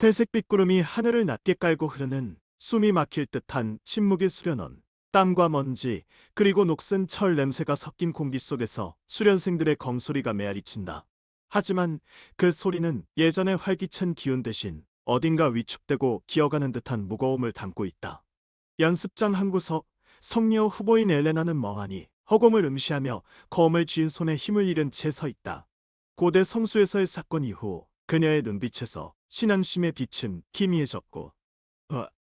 회색빛 구름이 하늘을 낮게 깔고 흐르는 숨이 막힐 듯한 침묵의 수련원. 땀과 먼지, 그리고 녹슨 철 냄새가 섞인 공기 속에서 수련생들의 검소리가 메아리친다. 하지만 그 소리는 예전의 활기찬 기운 대신 어딘가 위축되고 기어가는 듯한 무거움을 담고 있다. 연습장 한 구석, 성녀 후보인 엘레나는 멍하니 허공을 응시하며 검을 쥐은 손에 힘을 잃은 채 서 있다. 고대 성수에서의 사건 이후 그녀의 눈빛에서 신앙심의 빛은 희미해졌고,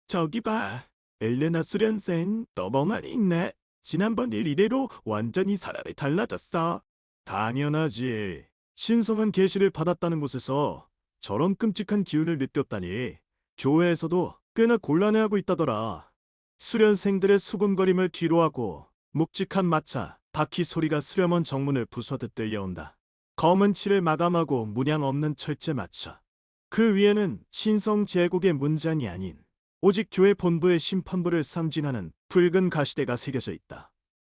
저기 봐. 엘레나 수련생, 너 멍하니 있네. 지난번 일 이래로 완전히 사람이 달라졌어. 당연하지. 신성한 계시를 받았다는 곳에서 저런 끔찍한 기운을 느꼈다니 교회에서도 꽤나 곤란해하고 있다더라. 수련생들의 수군거림을 뒤로하고 묵직한 마차, 바퀴 소리가 수렴원 정문을 부숴듯 들려온다. 검은 칠을 마감하고 문양 없는 철제 마차. 그 위에는 신성 제국의 문장이 아닌 오직 교회 본부의 심판부를 상징하는 붉은 가시대가 새겨져 있다.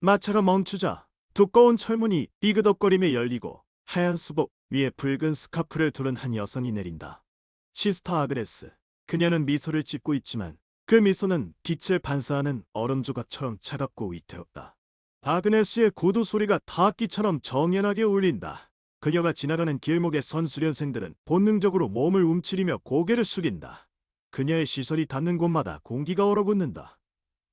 마차가 멈추자 두꺼운 철문이 삐그덕거리며 열리고 하얀 수복 위에 붉은 스카프를 두른 한 여성이 내린다. 시스터 아그네스. 그녀는 미소를 짓고 있지만 그 미소는 빛을 반사하는 얼음 조각처럼 차갑고 위태롭다. 아그네스의 구두 소리가 타악기처럼 정연하게 울린다. 그녀가 지나가는 길목의 선수련생들은 본능적으로 몸을 움츠리며 고개를 숙인다. 그녀의 시선이 닿는 곳마다 공기가 얼어붙는다.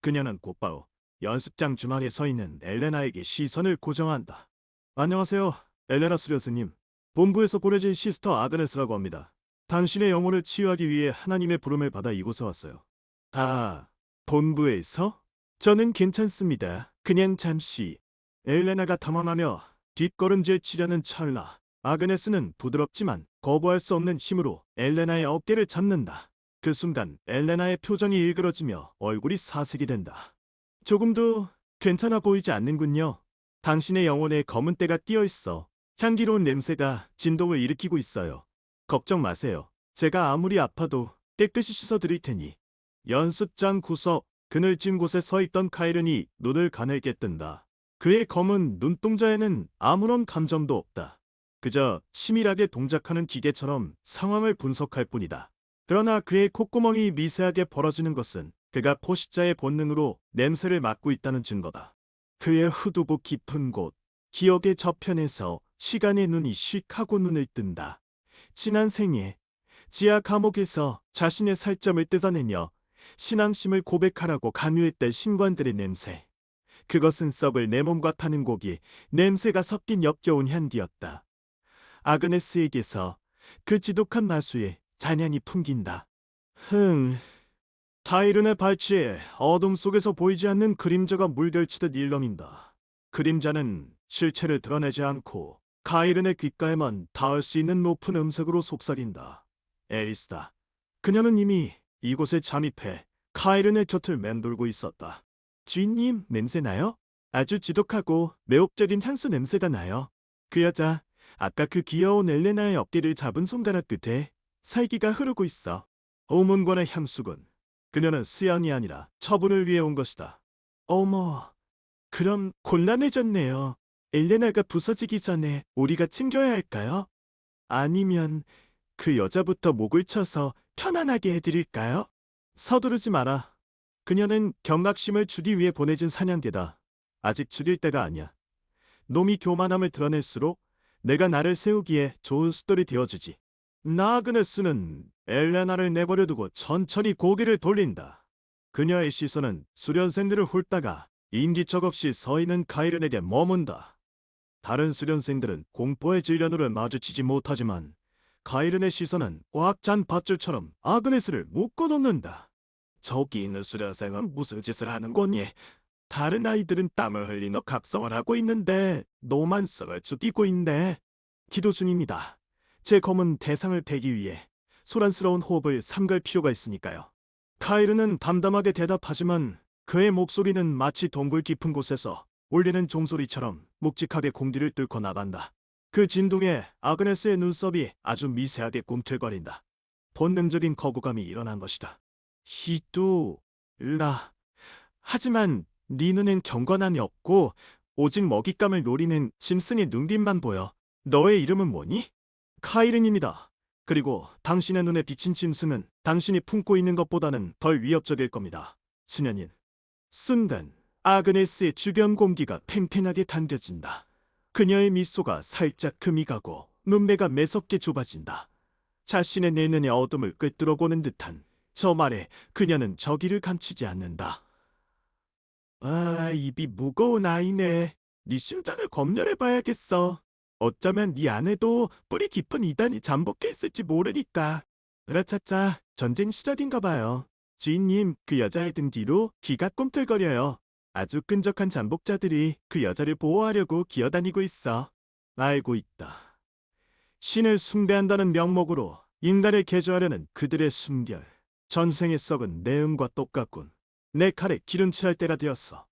그녀는 곧바로 연습장 주막에 서 있는 엘레나에게 시선을 고정한다. 안녕하세요, 엘레나 수련생님. 본부에서 보내진 시스터 아그네스라고 합니다. 당신의 영혼을 치유하기 위해 하나님의 부름을 받아 이곳에 왔어요. 아, 본부에서? 저는 괜찮습니다. 그냥 잠시. 엘레나가 당황하며 뒷걸음질 치려는 찰나 아그네스는 부드럽지만 거부할 수 없는 힘으로 엘레나의 어깨를 잡는다. 그 순간 엘레나의 표정이 일그러지며 얼굴이 사색이 된다. 조금도 괜찮아 보이지 않는군요. 당신의 영혼에 검은 때가 띄어 있어 향기로운 냄새가 진동을 일으키고 있어요. 걱정 마세요. 제가 아무리 아파도 깨끗이 씻어드릴 테니. 연습장 구석, 그늘진 곳에 서 있던 카이른이 눈을 가늘게 뜬다. 그의 검은 눈동자에는 아무런 감정도 없다. 그저 치밀하게 동작하는 기계처럼 상황을 분석할 뿐이다. 그러나 그의 콧구멍이 미세하게 벌어지는 것은 그가 포식자의 본능으로 냄새를 맡고 있다는 증거다. 그의 후두부 깊은 곳, 기억의 저편에서 시간의 눈이 씩 하고 눈을 뜬다. 지난 생에 지하 감옥에서 자신의 살점을 뜯어내며 신앙심을 고백하라고 강요했던 신관들의 냄새. 그것은 썩을 내 몸과 타는 고기, 냄새가 섞인 역겨운 향기였다. 아그네스에게서 그 지독한 마수에 잔향이 풍긴다. 타이른의 발치에 어둠 속에서 보이지 않는 그림자가 물결치듯 일렁인다. 그림자는 실체를 드러내지 않고 카이른의 귓가에만 닿을 수 있는 높은 음색으로 속삭인다. 에리스다. 그녀는 이미 이곳에 잠입해 카이른의 곁을 맴돌고 있었다. 주인님, 냄새 나요? 아주 지독하고 매혹적인 향수 냄새가 나요. 그 여자, 아까 그 귀여운 엘레나의 어깨를 잡은 손가락 끝에 살기가 흐르고 있어. 오문관의 향수군. 그녀는 수양이 아니라 처분을 위해 온 것이다. 어머, 그럼 곤란해졌네요. 엘레나가 부서지기 전에 우리가 챙겨야 할까요? 아니면 그 여자부터 목을 쳐서 편안하게 해드릴까요? 서두르지 마라. 그녀는 경각심을 주기 위해 보내진 사냥개다. 아직 죽일 때가 아니야. 놈이 교만함을 드러낼수록 내가 나를 세우기에 좋은 숫돌이 되어주지. 나그네스는 엘레나를 내버려두고 천천히 고개를 돌린다. 그녀의 시선은 수련생들을 훑다가 인기척 없이 서 있는 카이른에게 머문다. 다른 수련생들은 공포의 질련으로 마주치지 못하지만 카이른의 시선은 꽉 찬 밧줄처럼 아그네스를 묶어놓는다. 저기 있는 수련생은 무슨 짓을 하는 거니? 다른 아이들은 땀을 흘리며 각성을 하고 있는데 너만 썩을 죽이고 있네. 기도 중입니다. 제 검은 대상을 베기 위해 소란스러운 호흡을 삼갈 필요가 있으니까요. 카이르는 담담하게 대답하지만 그의 목소리는 마치 동굴 깊은 곳에서 울리는 종소리처럼 묵직하게 공기를 뚫고 나간다. 그 진동에 아그네스의 눈썹이 아주 미세하게 꿈틀거린다. 본능적인 거부감이 일어난 것이다. 히두라. 하지만 네 눈엔 경건함이 없고 오직 먹잇감을 노리는 짐승의 눈빛만 보여. 너의 이름은 뭐니? 카이른입니다. 그리고 당신의 눈에 비친 짐승은 당신이 품고 있는 것보다는 덜 위협적일 겁니다. 수녀님. 순간 아그네스의 주변 공기가 팽팽하게 당겨진다. 그녀의 미소가 살짝 금이 가고 눈매가 매섭게 좁아진다. 자신의 내면의 어둠을 꿰뚫어 보는 듯한 저 말에 그녀는 저기를 감추지 않는다. 아, 입이 무거운 아이네. 네 심장을 검열해봐야겠어. 어쩌면 네 안에도 뿌리 깊은 이단이 잠복해 있을지 모르니까. 으라차차, 전쟁 시절인가 봐요. 주인님, 그 여자의 등 뒤로 귀가 꿈틀거려요. 아주 끈적한 잠복자들이 그 여자를 보호하려고 기어다니고 있어. 알고 있다. 신을 숭배한다는 명목으로 인간을 개조하려는 그들의 순결. 전생의 썩은 내음과 똑같군. 내 칼에 기름칠할 때가 되었어.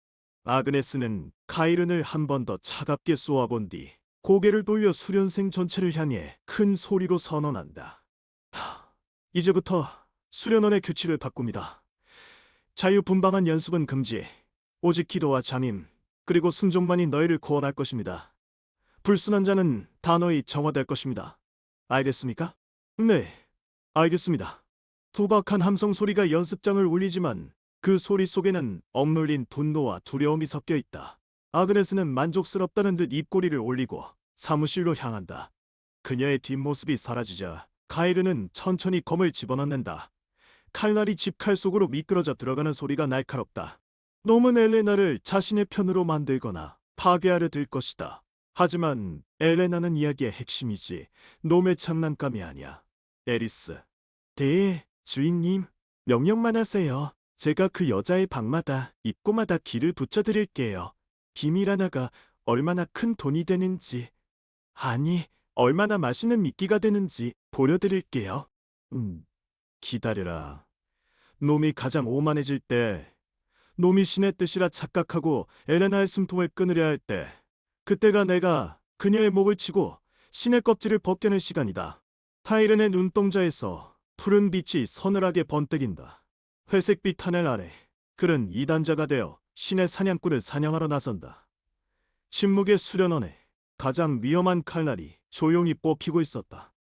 아그네스는 카이른을 한 번 더 차갑게 쏘아본 뒤 고개를 돌려 수련생 전체를 향해 큰 소리로 선언한다. 이제부터 수련원의 규칙을 바꿉니다. 자유분방한 연습은 금지. 오직 기도와 잠임, 그리고 순종만이 너희를 구원할 것입니다. 불순한 자는 단호히 정화될 것입니다. 알겠습니까? 네, 알겠습니다. 투박한 함성 소리가 연습장을 울리지만 그 소리 속에는 억눌린 분노와 두려움이 섞여 있다. 아그네스는 만족스럽다는 듯 입꼬리를 올리고 사무실로 향한다. 그녀의 뒷모습이 사라지자 카이르는 천천히 검을 집어넣는다. 칼날이 집칼 속으로 미끄러져 들어가는 소리가 날카롭다. 놈은 엘레나를 자신의 편으로 만들거나 파괴하려 들 것이다. 하지만 엘레나는 이야기의 핵심이지 놈의 장난감이 아니야. 에리스. 주인님, 명령만 하세요. 제가 그 여자의 방마다 입구마다 길을 붙여드릴게요. 비밀 하나가 얼마나 큰 돈이 되는지, 아니, 얼마나 맛있는 미끼가 되는지 보여드릴게요. 기다려라. 놈이 가장 오만해질 때, 놈이 신의 뜻이라 착각하고 엘레나의 숨통을 끊으려 할 때, 그때가 내가 그녀의 목을 치고 신의 껍질을 벗겨낼 시간이다. 타이른의 눈동자에서 푸른 빛이 서늘하게 번뜩인다. 회색빛 하늘 아래 그는 이단자가 되어 신의 사냥꾼을 사냥하러 나선다. 침묵의 수련원에 가장 위험한 칼날이 조용히 뽑히고 있었다.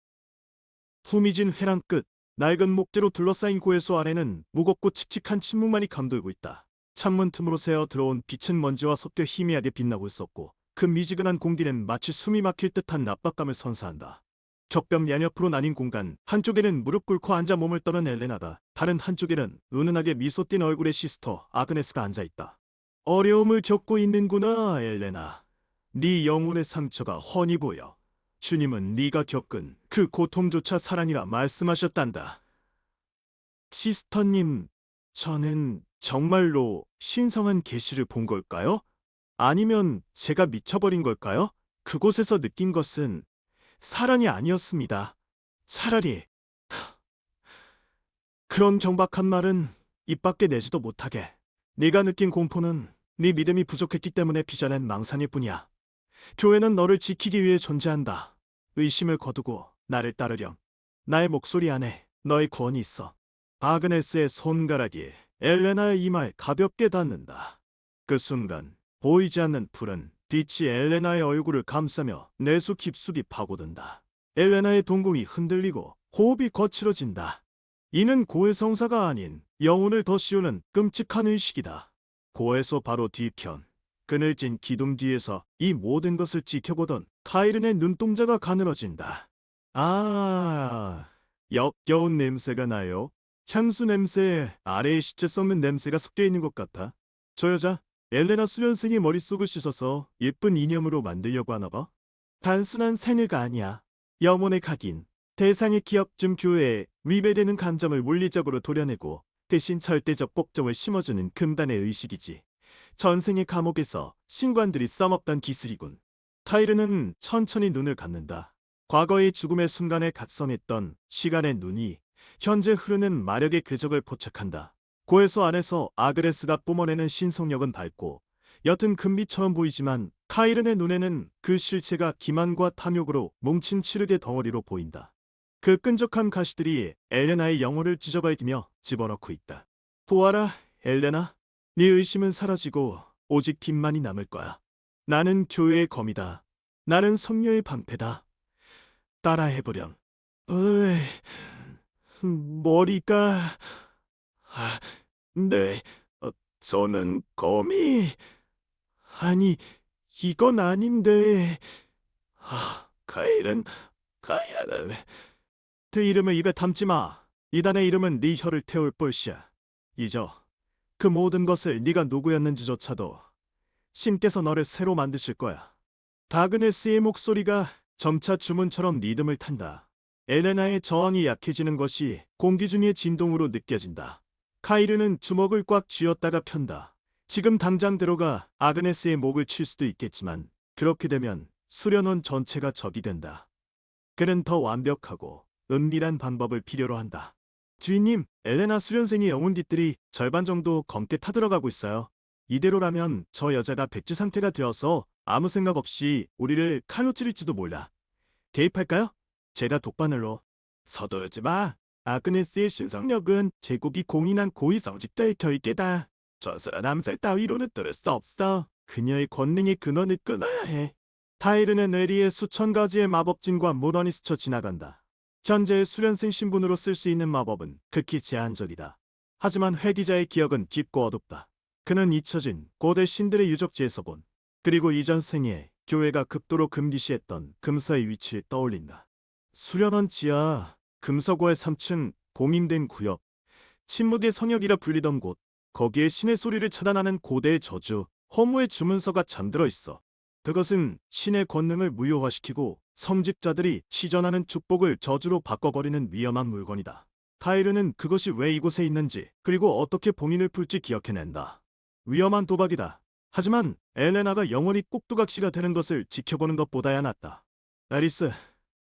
후미진 회랑 끝 낡은 목재로 둘러싸인 고해소 아래는 무겁고 칙칙한 침묵만이 감돌고 있다. 창문 틈으로 새어 들어온 빛은 먼지와 섞여 희미하게 빛나고 있었고 그 미지근한 공기는 마치 숨이 막힐 듯한 압박감을 선사한다. 격벽 양옆으로 나뉜 공간, 한쪽에는 무릎 꿇고 앉아 몸을 떠는 엘레나가, 다른 한쪽에는 은은하게 미소 띤 얼굴의 시스터 아그네스가 앉아있다. 어려움을 겪고 있는구나, 엘레나. 네 영혼의 상처가 훤히 보여. 주님은 네가 겪은 그 고통조차 사랑이라 말씀하셨단다. 시스터님, 저는 정말로 신성한 계시를 본 걸까요? 아니면 제가 미쳐버린 걸까요? 그곳에서 느낀 것은 사랑이 아니었습니다. 차라리 그런 경박한 말은 입 밖에 내지도 못하게. 네가 느낀 공포는 네 믿음이 부족했기 때문에 빚어낸 망상일 뿐이야. 교회는 너를 지키기 위해 존재한다. 의심을 거두고 나를 따르렴. 나의 목소리 안에 너의 구원이 있어. 아그네스의 손가락이 엘레나의 이마에 가볍게 닿는다. 그 순간 보이지 않는 불은 빛이 엘레나의 얼굴을 감싸며 내수 깊숙이 파고든다. 엘레나의 동공이 흔들리고 호흡이 거칠어진다. 이는 고해성사가 아닌 영혼을 더 씌우는 끔찍한 의식이다. 고해소 바로 뒤편, 그늘진 기둥 뒤에서 이 모든 것을 지켜보던 카이른의 눈동자가 가늘어진다. 아, 역겨운 냄새가 나요. 향수 냄새에 아래에 시체 썩는 냄새가 섞여 있는 것 같아. 저 여자 엘레나 수련생이 머릿속을 씻어서 예쁜 이념으로 만들려고 하나 봐. 단순한 생애가 아니야. 영혼의 각인. 대상의 기억 중 교회에 위배되는 감정을 물리적으로 도려내고 대신 절대적 복종을 심어주는 금단의 의식이지. 전생의 감옥에서 신관들이 써먹던 기술이군. 타이르는 천천히 눈을 감는다. 과거의 죽음의 순간에 각성했던 시간의 눈이 현재 흐르는 마력의 궤적을 포착한다. 고해소 안에서 아그레스가 뿜어내는 신성력은 밝고 옅은 금빛처럼 보이지만 카이른의 눈에는 그 실체가 기만과 탐욕으로 뭉친 칠흑의 덩어리로 보인다. 그 끈적한 가시들이 엘레나의 영혼을 찢어밟으며 집어넣고 있다. 보아라, 엘레나. 네 의심은 사라지고 오직 빛만이 남을 거야. 나는 교회의 검이다. 나는 성녀의 방패다. 따라해보렴. 으이, 머리가... 아, 네, 저는 거미... 아니, 이건 아닌데... 카일은... 그 이름을 입에 담지 마. 이단의 이름은 네 혀를 태울 볼시야. 잊어. 그 모든 것을 네가 누구였는지조차도 신께서 너를 새로 만드실 거야. 다그네스의 목소리가 점차 주문처럼 리듬을 탄다. 엘레나의 저항이 약해지는 것이 공기 중의 진동으로 느껴진다. 카이르는 주먹을 꽉 쥐었다가 편다. 지금 당장 들어가 아그네스의 목을 칠 수도 있겠지만 그렇게 되면 수련원 전체가 적이 된다. 그는 더 완벽하고 은밀한 방법을 필요로 한다. 주인님, 엘레나 수련생의 영혼깃들이 절반 정도 검게 타들어가고 있어요. 이대로라면 저 여자가 백지 상태가 되어서 아무 생각 없이 우리를 칼로 찌를지도 몰라. 개입할까요? 제가 독바늘로. 서두르지 마. 아그네스의 신성력은 제국이 공인한 고위성직자의 결계다. 저스런 암살 따위로는 뚫을 수 없어. 그녀의 권능의 근원을 끊어야 해. 타이르는 뇌리에 수천 가지의 마법진과 물원이 스쳐 지나간다. 현재의 수련생 신분으로 쓸 수 있는 마법은 극히 제한적이다. 하지만 회기자의 기억은 깊고 어둡다. 그는 잊혀진 고대 신들의 유적지에서 본, 그리고 이전 생에 교회가 극도로 금기시했던 금서의 위치를 떠올린다. 수련원 지하, 금서고의 3층, 봉인된 구역, 침묵의 성역이라 불리던 곳, 거기에 신의 소리를 차단하는 고대의 저주, 허무의 주문서가 잠들어 있어. 그것은 신의 권능을 무효화시키고 성직자들이 시전하는 축복을 저주로 바꿔버리는 위험한 물건이다. 타이르는 그것이 왜 이곳에 있는지, 그리고 어떻게 봉인을 풀지 기억해낸다. 위험한 도박이다. 하지만 엘레나가 영원히 꼭두각시가 되는 것을 지켜보는 것보다야 낫다. 에리스,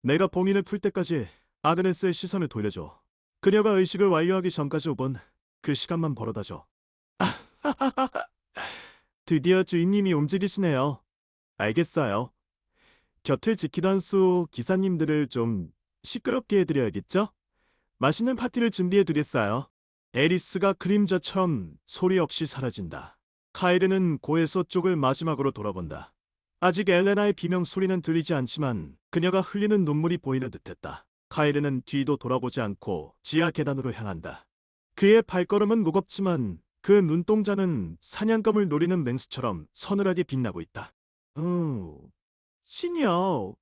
내가 봉인을 풀 때까지 아그네스의 시선을 돌려줘. 그녀가 의식을 완료하기 전까지 5분, 그 시간만 벌어다줘. 드디어 주인님이 움직이시네요. 알겠어요. 곁을 지키던 수 기사님들을 좀 시끄럽게 해드려야겠죠? 맛있는 파티를 준비해두겠어요. 에리스가 그림자처럼 소리 없이 사라진다. 카이르는 고해소 쪽을 마지막으로 돌아본다. 아직 엘레나의 비명 소리는 들리지 않지만 그녀가 흘리는 눈물이 보이는 듯했다. 카이르는 뒤도 돌아보지 않고 지하 계단으로 향한다. 그의 발걸음은 무겁지만 그 눈동자는 사냥감을 노리는 맹수처럼 서늘하게 빛나고 있다. 신이여,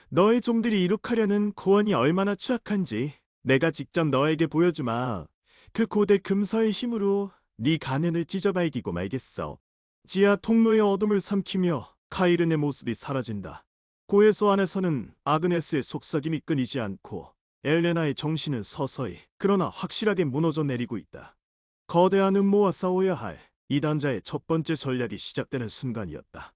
너의 종들이 이룩하려는 고원이 얼마나 추악한지 내가 직접 너에게 보여주마. 그 고대 금서의 힘으로 네 가면을 찢어발기고 말겠어. 지하 통로의 어둠을 삼키며 카이른의 모습이 사라진다. 고해소 안에서는 아그네스의 속삭임이 끊이지 않고 엘레나의 정신은 서서히 그러나 확실하게 무너져 내리고 있다. 거대한 음모와 싸워야 할 이단자의 첫 번째 전략이 시작되는 순간이었다.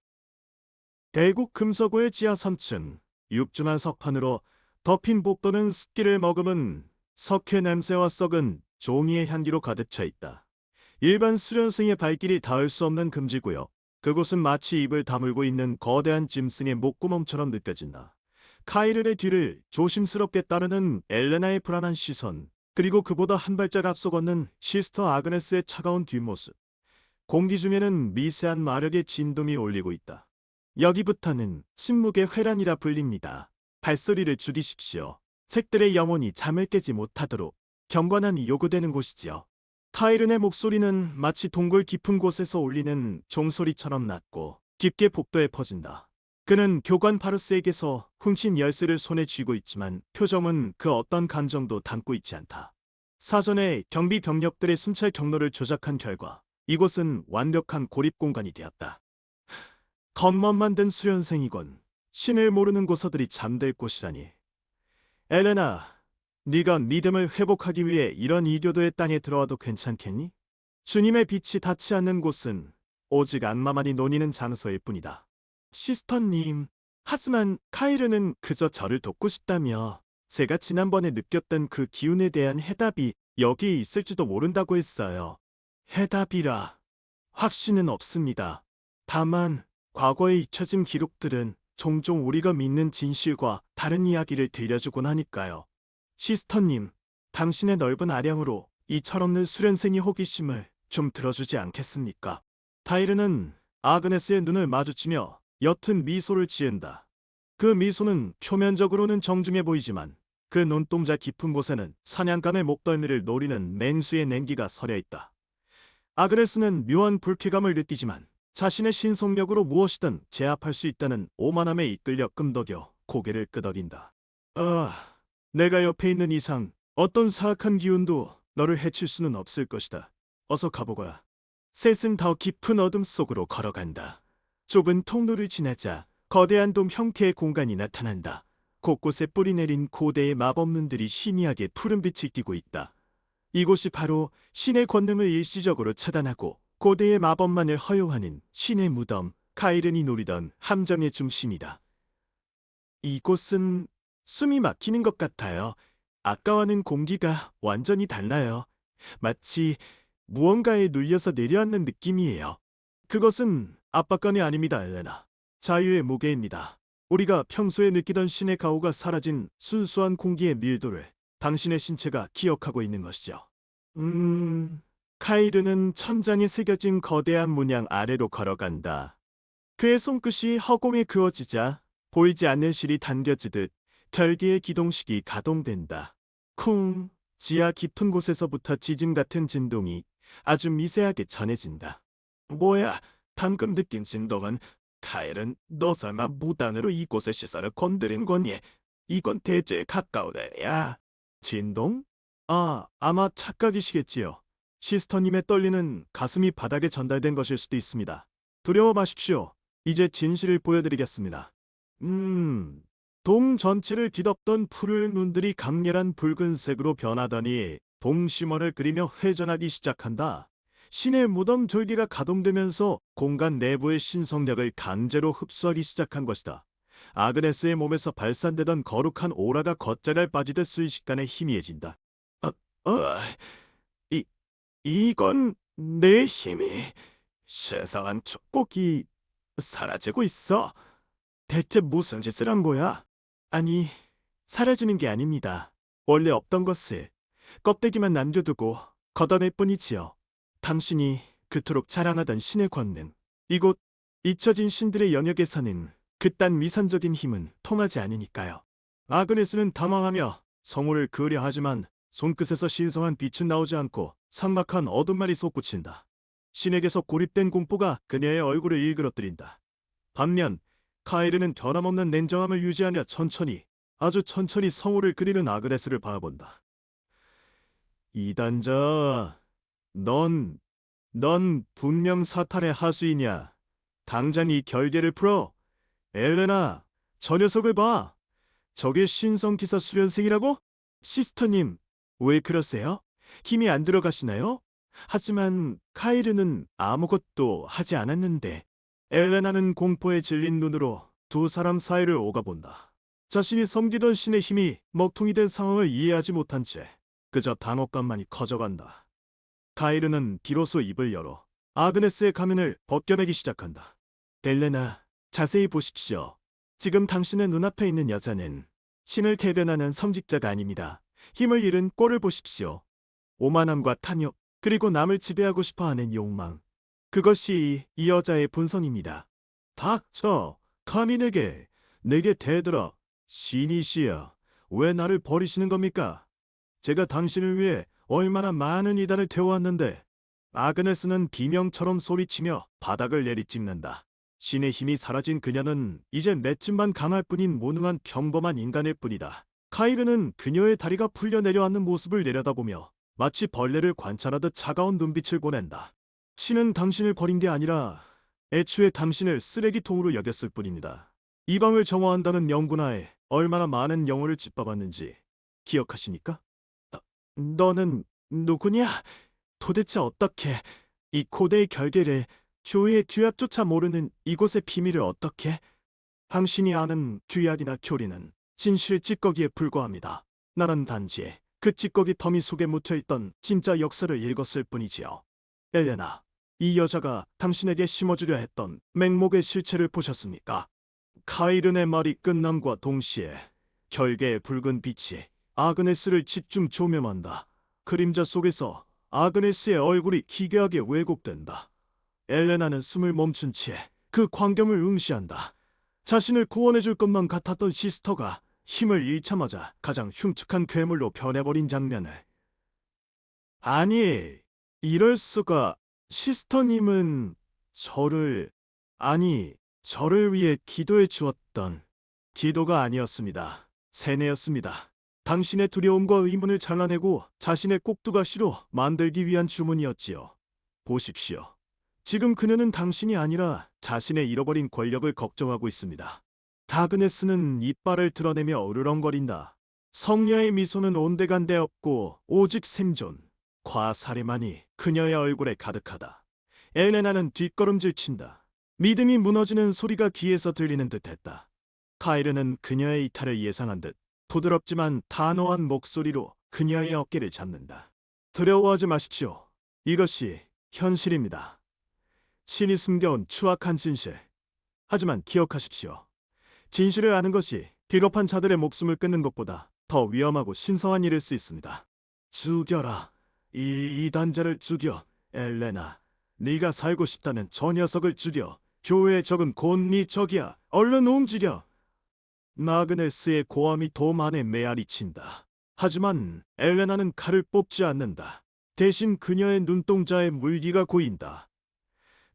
대국 금서고의 지하 3층, 육중한 석판으로 덮인 복도는 습기를 머금은 석회 냄새와 썩은 종이의 향기로 가득 차 있다. 일반 수련생의 발길이 닿을 수 없는 금지구역. 그곳은 마치 입을 다물고 있는 거대한 짐승의 목구멍처럼 느껴진다. 카이르의 뒤를 조심스럽게 따르는 엘레나의 불안한 시선, 그리고 그보다 한 발짝 앞서 걷는 시스터 아그네스의 차가운 뒷모습. 공기 중에는 미세한 마력의 진동이 울리고 있다. 여기부터는 침묵의 회란이라 불립니다. 발소리를 줄이십시오. 색들의 영혼이 잠을 깨지 못하도록 경건함이 요구되는 곳이지요. 타이른의 목소리는 마치 동굴 깊은 곳에서 울리는 종소리처럼 낮고 깊게 복도에 퍼진다. 그는 교관 파루스에게서 훔친 열쇠를 손에 쥐고 있지만 표정은 그 어떤 감정도 담고 있지 않다. 사전에 경비 병력들의 순찰 경로를 조작한 결과 이곳은 완벽한 고립 공간이 되었다. 겉멋만 든 수련생이건 신을 모르는 고서들이 잠들 곳이라니. 엘레나, 네가 믿음을 회복하기 위해 이런 이교도의 땅에 들어와도 괜찮겠니? 주님의 빛이 닿지 않는 곳은 오직 악마만이 노니는 장소일 뿐이다. 시스터님, 하지만 카이르는 그저 저를 돕고 싶다며 제가 지난번에 느꼈던 그 기운에 대한 해답이 여기에 있을지도 모른다고 했어요. 해답이라 확신은 없습니다. 다만 과거에 잊혀진 기록들은 종종 우리가 믿는 진실과 다른 이야기를 들려주곤 하니까요. 시스터님, 당신의 넓은 아량으로 이 철없는 수련생의 호기심을 좀 들어주지 않겠습니까? 타이르는 아그네스의 눈을 마주치며 옅은 미소를 지은다. 그 미소는 표면적으로는 정중해 보이지만 그 눈동자 깊은 곳에는 사냥감의 목덜미를 노리는 맹수의 냉기가 서려 있다. 아그네스는 묘한 불쾌감을 느끼지만 자신의 신속력으로 무엇이든 제압할 수 있다는 오만함에 이끌려 끔덕여 고개를 끄덕인다. 아, 내가 옆에 있는 이상 어떤 사악한 기운도 너를 해칠 수는 없을 것이다. 어서 가보거라. 셋은 더 깊은 어둠 속으로 걸어간다. 좁은 통로를 지나자 거대한 돔 형태의 공간이 나타난다. 곳곳에 뿌리내린 고대의 마법문들이 희미하게 푸른빛을 띠고 있다. 이곳이 바로 신의 권능을 일시적으로 차단하고 고대의 마법만을 허용하는 신의 무덤, 카이른이 노리던 함정의 중심이다. 이곳은 숨이 막히는 것 같아요. 아까와는 공기가 완전히 달라요. 마치 무언가에 눌려서 내려앉는 느낌이에요. 그것은 압박감이 아닙니다, 엘레나. 자유의 무게입니다. 우리가 평소에 느끼던 신의 가호가 사라진 순수한 공기의 밀도를 당신의 신체가 기억하고 있는 것이죠. 카이르는 천장에 새겨진 거대한 문양 아래로 걸어간다. 그의 손끝이 허공에 그어지자 보이지 않는 실이 당겨지듯 별개의 기동식이 가동된다. 쿵! 지하 깊은 곳에서부터 지진 같은 진동이 아주 미세하게 전해진다. 뭐야, 방금 느낀 진동은 카일은 너 설마 무단으로 이곳의 시설을 건드린 거니? 이건 대죄에 가까운 애야. 진동? 아, 아마 착각이시겠지요. 시스터님의 떨리는 가슴이 바닥에 전달된 것일 수도 있습니다. 두려워 마십시오. 이제 진실을 보여드리겠습니다. 동 전체를 뒤덮던 푸른 눈들이 강렬한 붉은색으로 변하더니 동심원을 그리며 회전하기 시작한다. 신의 무덤 졸기가 가동되면서 공간 내부의 신성력을 강제로 흡수하기 시작한 것이다. 아그네스의 몸에서 발산되던 거룩한 오라가 걷자갈 빠지듯 순식간에 희미해진다. 이건 내 힘이 세상한 축복이 사라지고 있어. 대체 무슨 짓을 한 거야? 아니, 사라지는 게 아닙니다. 원래 없던 것을 껍데기만 남겨두고 걷어낼 뿐이지요. 당신이 그토록 자랑하던 신의 권능, 이곳 잊혀진 신들의 영역에서는 그딴 위선적인 힘은 통하지 않으니까요. 아그네스는 당황하며 성호를 그으려 하지만 손끝에서 신성한 빛은 나오지 않고 삭막한 어둠만이 솟구친다. 신에게서 고립된 공포가 그녀의 얼굴을 일그러뜨린다. 반면 카이르는 변함없는 냉정함을 유지하며 천천히, 아주 천천히 성호를 그리는 아그네스를 바라본다. 이단자, 넌 분명 사탄의 하수이냐? 당장 이 결계를 풀어. 엘레나, 저 녀석을 봐. 저게 신성기사 수련생이라고? 시스터님, 왜 그러세요? 힘이 안 들어가시나요? 하지만 카이르는 아무것도 하지 않았는데. 엘레나는 공포에 질린 눈으로 두 사람 사이를 오가본다. 자신이 섬기던 신의 힘이 먹통이 된 상황을 이해하지 못한 채 그저 당혹감만이 커져간다. 카이르는 비로소 입을 열어 아그네스의 가면을 벗겨내기 시작한다. 엘레나, 자세히 보십시오. 지금 당신의 눈앞에 있는 여자는 신을 대변하는 성직자가 아닙니다. 힘을 잃은 꼴을 보십시오. 오만함과 탐욕, 그리고 남을 지배하고 싶어하는 욕망. 그것이 이 여자의 본성입니다. 닥쳐! 감히 내게 대들어. 신이시여, 왜 나를 버리시는 겁니까? 제가 당신을 위해 얼마나 많은 이단을 태워왔는데. 아그네스는 비명처럼 소리치며 바닥을 내리찍는다. 신의 힘이 사라진 그녀는 이제 맷집만 강할 뿐인 무능한 평범한 인간일 뿐이다. 카이르는 그녀의 다리가 풀려 내려앉는 모습을 내려다보며 마치 벌레를 관찰하듯 차가운 눈빛을 보낸다. 신은 당신을 버린 게 아니라 애초에 당신을 쓰레기통으로 여겼을 뿐입니다. 이 방을 정화한다는 명분하에 얼마나 많은 영혼을 짓밟았는지 기억하십니까? 너는 누구냐? 도대체 어떻게 이 고대의 결계를, 교회의 규약조차 모르는 이곳의 비밀을 어떻게? 당신이 아는 규약이나 교리는 진실 찌꺼기에 불과합니다. 나는 단지 그 찌꺼기 더미 속에 묻혀있던 진짜 역사를 읽었을 뿐이지요. 엘레나, 이 여자가 당신에게 심어주려 했던 맹목의 실체를 보셨습니까? 카이른의 말이 끝남과 동시에 결계의 붉은 빛이 아그네스를 집중 조명한다. 그림자 속에서 아그네스의 얼굴이 기괴하게 왜곡된다. 엘레나는 숨을 멈춘 채 그 광경을 응시한다. 자신을 구원해줄 것만 같았던 시스터가 힘을 잃자마자 가장 흉측한 괴물로 변해버린 장면을. 아니, 이럴 수가. 시스터님은 저를, 아니, 저를 위해 기도해 주었던 기도가 아니었습니다. 세뇌였습니다. 당신의 두려움과 의문을 잘라내고 자신의 꼭두가시로 만들기 위한 주문이었지요. 보십시오. 지금 그녀는 당신이 아니라 자신의 잃어버린 권력을 걱정하고 있습니다. 아그네스는 이빨을 드러내며 으르렁거린다. 성녀의 미소는 온데간데 없고 오직 생존, 과사례만이 그녀의 얼굴에 가득하다. 엘레나는 뒷걸음질 친다. 믿음이 무너지는 소리가 귀에서 들리는 듯했다. 카이르는 그녀의 이탈을 예상한 듯 부드럽지만 단호한 목소리로 그녀의 어깨를 잡는다. 두려워하지 마십시오. 이것이 현실입니다. 신이 숨겨온 추악한 진실. 하지만 기억하십시오. 진실을 아는 것이 비겁한 자들의 목숨을 끊는 것보다 더 위험하고 신성한 일일 수 있습니다. 죽여라. 이 이단자를 죽여. 엘레나, 네가 살고 싶다면 저 녀석을 죽여. 교회의 적은 곧 네 적이야. 얼른 움직여. 나그네스의 고함이 돔 안에 메아리친다. 하지만 엘레나는 칼을 뽑지 않는다. 대신 그녀의 눈동자에 물기가 고인다.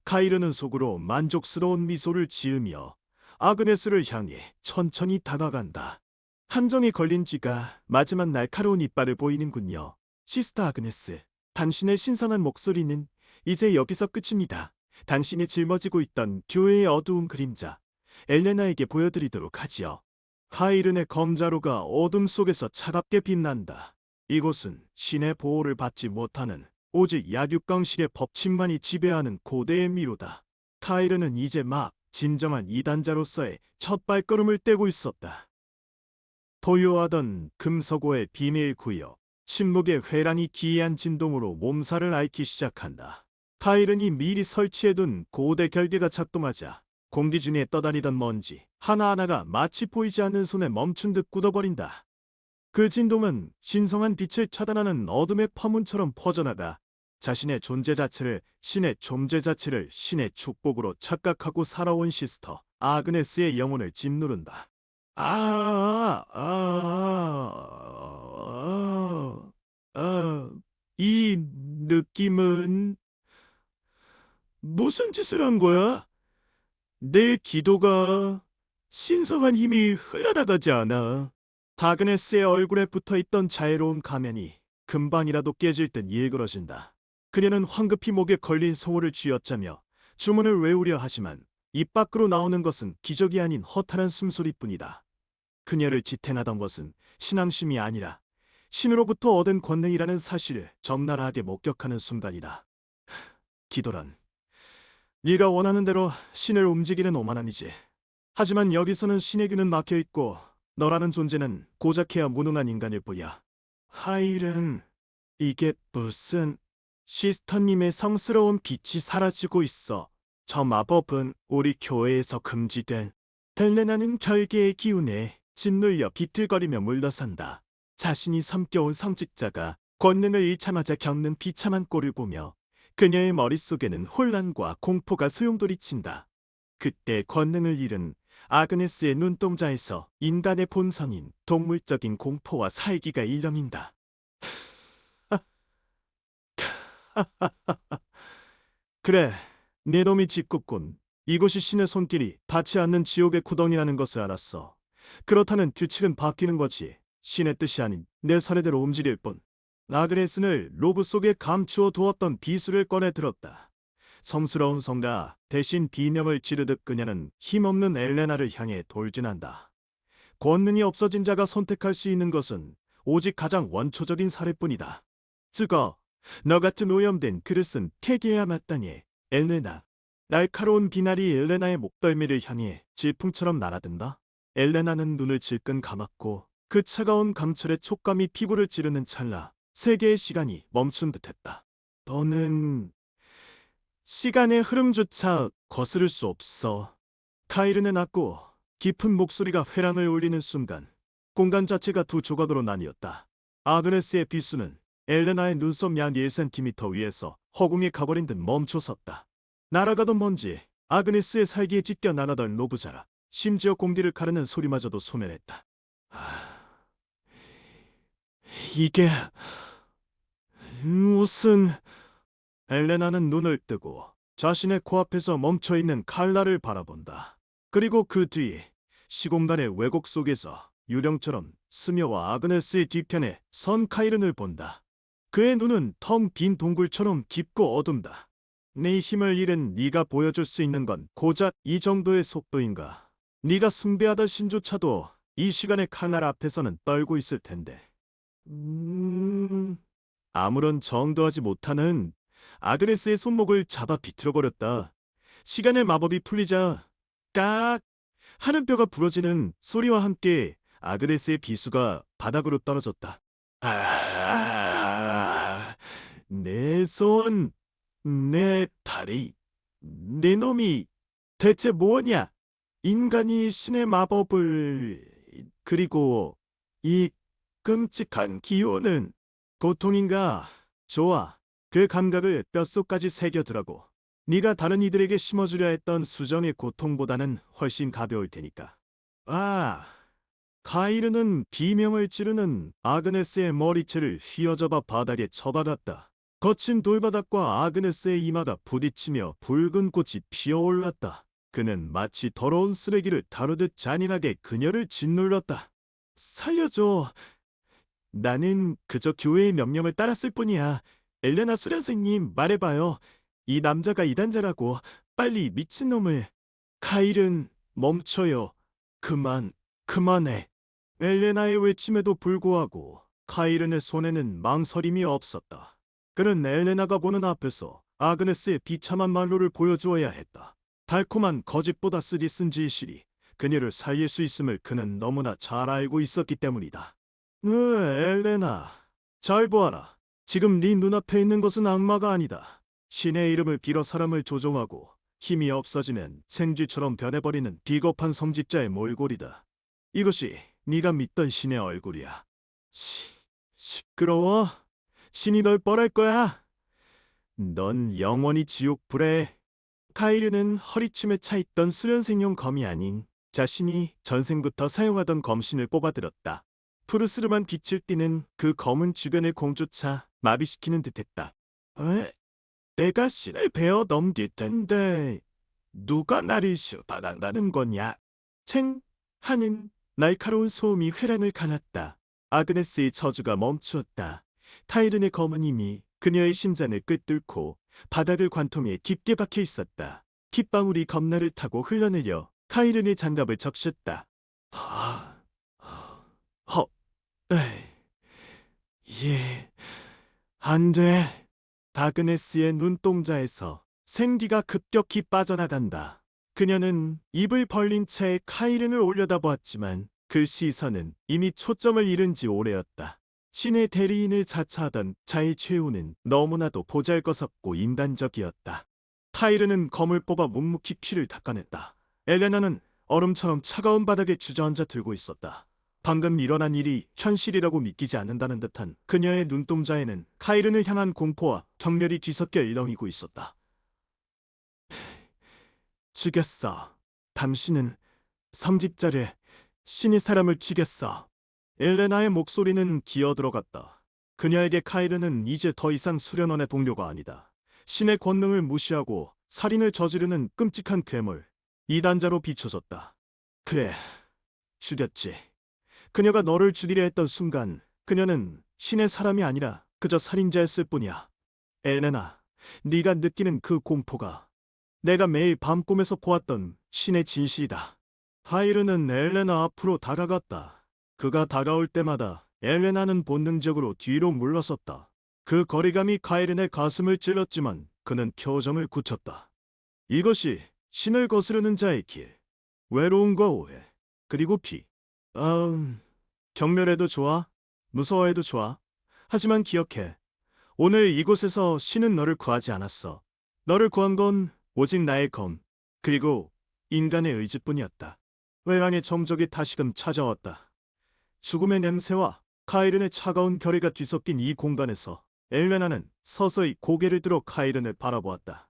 카이르는 속으로 만족스러운 미소를 지으며 아그네스를 향해 천천히 다가간다. 함정에 걸린 쥐가 마지막 날카로운 이빨을 보이는군요. 시스터 아그네스, 당신의 신선한 목소리는 이제 여기서 끝입니다. 당신이 짊어지고 있던 교회의 어두운 그림자, 엘레나에게 보여드리도록 하지요. 카이른의 검자로가 어둠 속에서 차갑게 빛난다. 이곳은 신의 보호를 받지 못하는 오직 약육강식의 법칙만이 지배하는 고대의 미로다. 카이른은 이제 막 진정한 이단자로서의 첫 발걸음을 떼고 있었다. 포효하던 금서고의 비밀 구역, 침묵의 회랑이 기이한 진동으로 몸살을 앓기 시작한다. 카이른이 미리 설치해둔 고대 결계가 작동하자 공기 중에 떠다니던 먼지 하나하나가 마치 보이지 않는 손에 멈춘 듯 굳어버린다. 그 진동은 신성한 빛을 차단하는 어둠의 파문처럼 퍼져나가 자신의 존재 자체를 신의 존재 자체를 신의 축복으로 착각하고 살아온 시스터 아그네스의 영혼을 짓누른다. 이 느낌은 무슨 짓을 한 거야? 내 기도가 신성한 힘이 흘러나가지 않아. 아그네스의 얼굴에 붙어있던 자애로운 가면이 금방이라도 깨질 듯 일그러진다. 그녀는 황급히 목에 걸린 소울을 쥐어짜며 주문을 외우려 하지만 입 밖으로 나오는 것은 기적이 아닌 허탈한 숨소리뿐이다. 그녀를 지탱하던 것은 신앙심이 아니라 신으로부터 얻은 권능이라는 사실을 적나라하게 목격하는 순간이다. 기도란 네가 원하는 대로 신을 움직이는 오만함이지. 하지만 여기서는 신의 귀는 막혀있고 너라는 존재는 고작해야 무능한 인간일 뿐이야. 하일은 이게 무슨... 시스터님의 성스러운 빛이 사라지고 있어. 저 마법은 우리 교회에서 금지된. 델레나는 결계의 기운에 짓눌려 비틀거리며 물러선다. 자신이 섬겨온 성직자가 권능을 잃자마자 겪는 비참한 꼴을 보며 그녀의 머릿속에는 혼란과 공포가 소용돌이친다. 그때 권능을 잃은 아그네스의 눈동자에서 인간의 본성인 동물적인 공포와 살기가 일렁인다. 그래, 내 놈이 짓궂군. 이곳이 신의 손길이 닿지 않는 지옥의 구덩이라는 것을 알았어. 그렇다면 규칙은 바뀌는 거지. 신의 뜻이 아닌 내 사례대로 움직일 뿐. 아그네스는 로브 속에 감추어 두었던 비수를 꺼내 들었다. 성스러운 성가 대신 비명을 지르듯 그녀는 힘없는 엘레나를 향해 돌진한다. 권능이 없어진 자가 선택할 수 있는 것은 오직 가장 원초적인 사례뿐이다. 쓰거, 너 같은 오염된 그릇은 폐기해야 마땅해. 엘레나. 날카로운 비날이 엘레나의 목덜미를 향해 질풍처럼 날아든다. 엘레나는 눈을 질끈 감았고 그 차가운 감철의 촉감이 피부를 찌르는 찰나 세계의 시간이 멈춘 듯했다. 너는 시간의 흐름조차 거스를 수 없어. 카이른의 낮고 깊은 목소리가 회랑을 울리는 순간 공간 자체가 두 조각으로 나뉘었다. 아그네스의 비수는 엘레나의 눈썹 약 1cm 위에서 허공에 가버린 듯 멈춰섰다. 날아가던 먼지, 아그네스의 살기에 찢겨 나가던 로브자라, 심지어 공기를 가르는 소리마저도 소멸했다. 이게 무슨... 엘레나는 눈을 뜨고 자신의 코앞에서 멈춰있는 칼날을 바라본다. 그리고 그 뒤 시공간의 왜곡 속에서 유령처럼 스며와 아그네스의 뒤편에 선 카이른을 본다. 그의 눈은 텅 빈 동굴처럼 깊고 어둡다. 네 힘을 잃은 네가 보여줄 수 있는 건 고작 이 정도의 속도인가? 네가 숭배하던 신조차도 이 시간의 칼날 앞에서는 떨고 있을 텐데. 아무런 정도 하지 못하는 아그네스의 손목을 잡아 비틀어버렸다. 시간의 마법이 풀리자 깍 하는 뼈가 부러지는 소리와 함께 아그네스의 비수가 바닥으로 떨어졌다. 내 손, 내 다리, 내 놈이 대체 뭐냐? 인간이 신의 마법을... 그리고 이 끔찍한 기운은 고통인가? 좋아. 그 감각을 뼛속까지 새겨두라고. 네가 다른 이들에게 심어주려 했던 수정의 고통보다는 훨씬 가벼울 테니까. 아, 카이르는 비명을 지르는 아그네스의 머리채를 휘어잡아 바닥에 쳐박았다. 거친 돌바닥과 아그네스의 이마가 부딪히며 붉은 꽃이 피어올랐다. 그는 마치 더러운 쓰레기를 다루듯 잔인하게 그녀를 짓눌렀다. 살려줘. 나는 그저 교회의 명령을 따랐을 뿐이야. 엘레나 수련생님, 말해봐요. 이 남자가 이단자라고. 빨리 미친놈을. 카일은 멈춰요. 그만해. 엘레나의 외침에도 불구하고 카이른의 손에는 망설임이 없었다. 그는 엘레나가 보는 앞에서 아그네스의 비참한 말로를 보여주어야 했다. 달콤한 거짓보다 쓰디쓴 진실이 그녀를 살릴 수 있음을 그는 너무나 잘 알고 있었기 때문이다. 엘레나, 잘 보아라. 지금 네 눈앞에 있는 것은 악마가 아니다. 신의 이름을 빌어 사람을 조종하고 힘이 없어지면 생쥐처럼 변해버리는 비겁한 성직자의 몰골이다. 이것이 네가 믿던 신의 얼굴이야. 시끄러워. 신이 널 뻘할 거야. 넌 영원히 지옥불에. 카이르는 허리춤에 차있던 수련생용 검이 아닌 자신이 전생부터 사용하던 검신을 뽑아들었다. 푸르스름한 빛을 띠는 그 검은 주변의 공조차 마비시키는 듯했다. 왜? 내가 신을 베어 넘길 텐데 누가 나를 시험받는다는 거냐? 챙 하는 날카로운 소음이 회란을 갈랐다. 아그네스의 저주가 멈추었다. 타이른의 검은 힘이 그녀의 심장을 꿰뚫고 바닥을 관통해 깊게 박혀 있었다. 핏방울이 검나를 타고 흘러내려 카이른의 장갑을 적셨다. 예, 안 돼. 아그네스의 눈동자에서 생기가 급격히 빠져나간다. 그녀는 입을 벌린 채 카이른을 올려다보았지만 그 시선은 이미 초점을 잃은 지 오래였다. 신의 대리인을 자처하던 자의 최후는 너무나도 보잘것없고 인간적이었다. 카이른은 검을 뽑아 묵묵히 피를 닦아냈다. 엘레나는 얼음처럼 차가운 바닥에 주저앉아 들고 있었다. 방금 일어난 일이 현실이라고 믿기지 않는다는 듯한 그녀의 눈동자에는 카이른을 향한 공포와 경멸이 뒤섞여 일렁이고 있었다. 죽였어. 당신은 성직자를, 신이 사람을 죽였어. 엘레나의 목소리는 기어들어갔다. 그녀에게 카이른은 이제 더 이상 수련원의 동료가 아니다. 신의 권능을 무시하고 살인을 저지르는 끔찍한 괴물, 이단자로 비춰졌다. 그래, 죽였지. 그녀가 너를 죽이려 했던 순간 그녀는 신의 사람이 아니라 그저 살인자였을 뿐이야. 엘레나, 네가 느끼는 그 공포가 내가 매일 밤꿈에서 보았던 신의 진실이다. 카이른은 엘레나 앞으로 다가갔다. 그가 다가올 때마다 엘레나는 본능적으로 뒤로 물러섰다. 그 거리감이 카이른의 가슴을 찔렀지만 그는 표정을 굳혔다. 이것이 신을 거스르는 자의 길. 외로움과 오해, 그리고 피. 경멸해도 좋아. 무서워해도 좋아. 하지만 기억해. 오늘 이곳에서 신은 너를 구하지 않았어. 너를 구한 건 오직 나의 검, 그리고 인간의 의지뿐이었다. 외랑의 정적이 다시금 찾아왔다. 죽음의 냄새와 카이른의 차가운 결의가 뒤섞인 이 공간에서 엘레나는 서서히 고개를 들어 카이른을 바라보았다.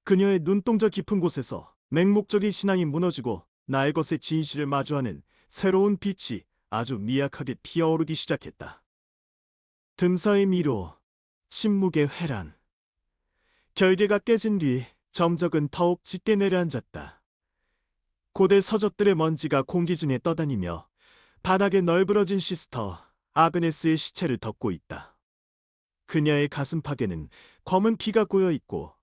그녀의 눈동자 깊은 곳에서 맹목적인 신앙이 무너지고 나의 것의 진실을 마주하는 새로운 빛이 아주 미약하게 피어오르기 시작했다. 틈사이 미로, 침묵의 회란. 결계가 깨진 뒤 점적은 더욱 짙게 내려앉았다. 고대 서적들의 먼지가 공기 중에 떠다니며 바닥에 널브러진 시스터 아그네스의 시체를 덮고 있다. 그녀의 가슴팍에는 검은 피가 고여 있고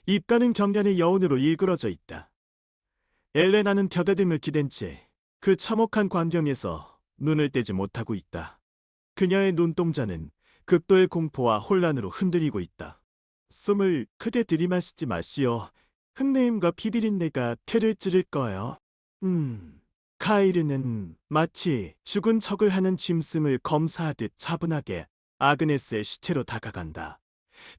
입가는 경련의 여운으로 일그러져 있다. 엘레나는 벼대됨을 기댄 채 그 참혹한 광경에서 눈을 떼지 못하고 있다. 그녀의 눈동자는 극도의 공포와 혼란으로 흔들리고 있다. 숨을 크게 들이마시지 마시오. 흙내음과 피비린내가 폐를 찌를 거예요. 카이르는 마치 죽은 척을 하는 짐승을 검사하듯 차분하게 아그네스의 시체로 다가간다.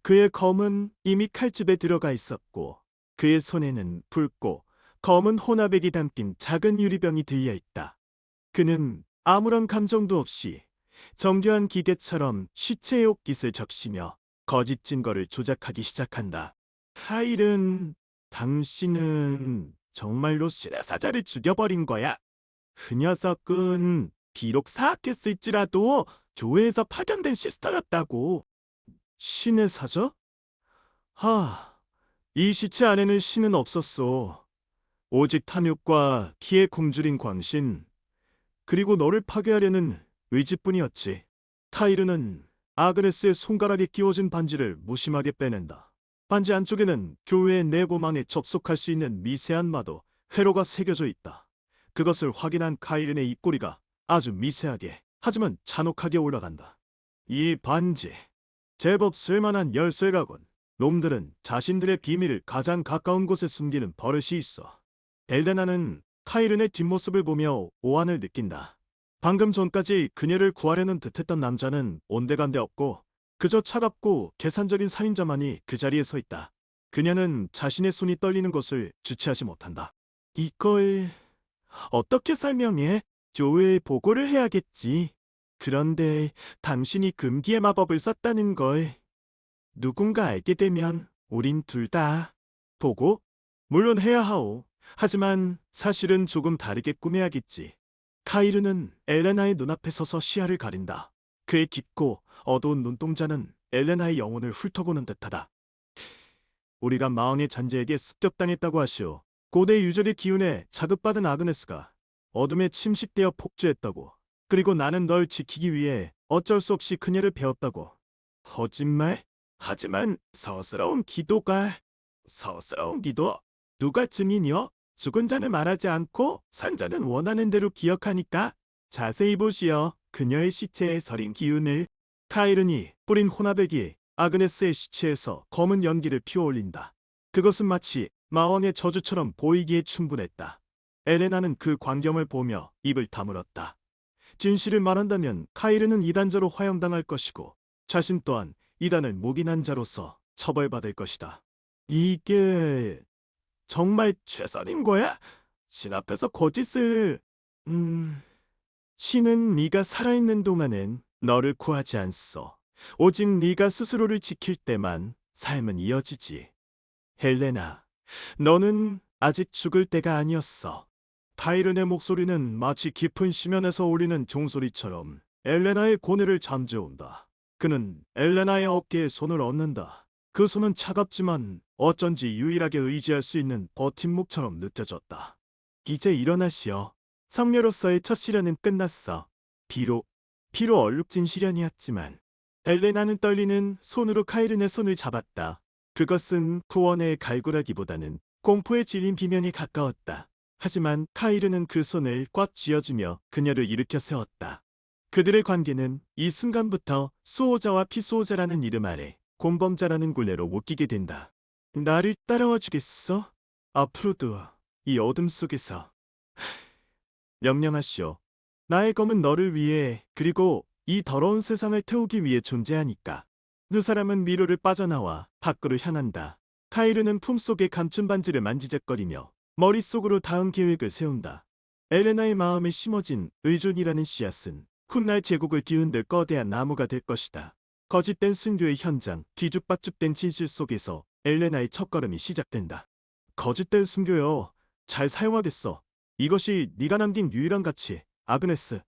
그의 검은 이미 칼집에 들어가 있었고 그의 손에는 붉고 검은 혼합액이 담긴 작은 유리병이 들려 있다. 그는 아무런 감정도 없이 정교한 기계처럼 시체의 옷깃을 적시며 거짓 증거를 조작하기 시작한다. 카일은 당신은 정말로 신의 사자를 죽여버린 거야. 그 녀석은 비록 사악했을지라도 교회에서 파견된 시스터였다고. 신의 사자? 이 시체 안에는 신은 없었어. 오직 탐욕과 기에 굶주린 광신, 그리고 너를 파괴하려는 의지뿐이었지. 타이르는 아그네스의 손가락에 끼워진 반지를 무심하게 빼낸다. 반지 안쪽에는 교회의 내고망에 접속할 수 있는 미세한 마도 회로가 새겨져 있다. 그것을 확인한 카이른의 입꼬리가 아주 미세하게 하지만 잔혹하게 올라간다. 이 반지, 제법 쓸만한 열쇠라곤. 놈들은 자신들의 비밀을 가장 가까운 곳에 숨기는 버릇이 있어. 엘레나는 카이른의 뒷모습을 보며 오한을 느낀다. 방금 전까지 그녀를 구하려는 듯했던 남자는 온데간데 없고 그저 차갑고 계산적인 살인자만이 그 자리에 서 있다. 그녀는 자신의 손이 떨리는 것을 주체하지 못한다. 이걸 어떻게 설명해? 교회에 보고를 해야겠지. 그런데 당신이 금기의 마법을 썼다는 걸 누군가 알게 되면 우린 둘 다 보고? 물론 해야 하오. 하지만 사실은 조금 다르게 꾸며야겠지. 카이르는 엘레나의 눈앞에 서서 시야를 가린다. 그의 깊고 어두운 눈동자는 엘레나의 영혼을 훑어보는 듯하다. 우리가 마왕의 잔재에게 습격당했다고 하시오. 고대 유절의 기운에 자극받은 아그네스가 어둠에 침식되어 폭주했다고. 그리고 나는 널 지키기 위해 어쩔 수 없이 그녀를 베었다고. 거짓말? 하지만 서스러운 기도? 누가 증인이요? 죽은 자는 말하지 않고 산자는 원하는 대로 기억하니까. 자세히 보시오. 그녀의 시체에 서린 기운을. 카이른이 뿌린 혼합액이 아그네스의 시체에서 검은 연기를 피워올린다. 그것은 마치 마왕의 저주처럼 보이기에 충분했다. 엘레나는 그 광경을 보며 입을 다물었다. 진실을 말한다면 카이른은 이단자로 화형당할 것이고 자신 또한 이단을 묵인한 자로서 처벌받을 것이다. 이게 정말 최선인 거야? 신 앞에서 거짓을... 신은 네가 살아있는 동안엔 너를 구하지 않소. 오직 네가 스스로를 지킬 때만 삶은 이어지지. 헬레나, 너는 아직 죽을 때가 아니었어. 타이른의 목소리는 마치 깊은 심연에서 울리는 종소리처럼 엘레나의 고뇌를 잠재운다. 그는 엘레나의 어깨에 손을 얹는다. 그 손은 차갑지만 어쩐지 유일하게 의지할 수 있는 버팀목처럼 느껴졌다. 이제 일어나시오. 성녀로서의 첫 시련은 끝났어. 비록 얼룩진 시련이었지만. 엘레나는 떨리는 손으로 카이른의 손을 잡았다. 그것은 구원의 갈구라기보다는 공포에 질린 비명에 가까웠다. 하지만 카이른은 그 손을 꽉 쥐어주며 그녀를 일으켜 세웠다. 그들의 관계는 이 순간부터 수호자와 피수호자라는 이름 아래 공범자라는 굴레로 묶이게 된다. 나를 따라와 주겠어? 앞으로도 이 어둠 속에서. 명령하시오. 나의 검은 너를 위해 그리고 이 더러운 세상을 태우기 위해 존재하니까. 그 사람은 미로를 빠져나와 밖으로 향한다. 카이르는 품속의 감춘 반지를 만지작거리며 머릿속으로 다음 계획을 세운다. 엘레나의 마음에 심어진 의존이라는 씨앗은 훗날 제국을 뒤흔들 거대한 나무가 될 것이다. 거짓된 순교의 현장, 뒤죽박죽된 진실 속에서 엘레나의 첫걸음이 시작된다. 거짓된 순교요. 잘 사용하겠어. 이것이 네가 남긴 유일한 가치, 아그네스.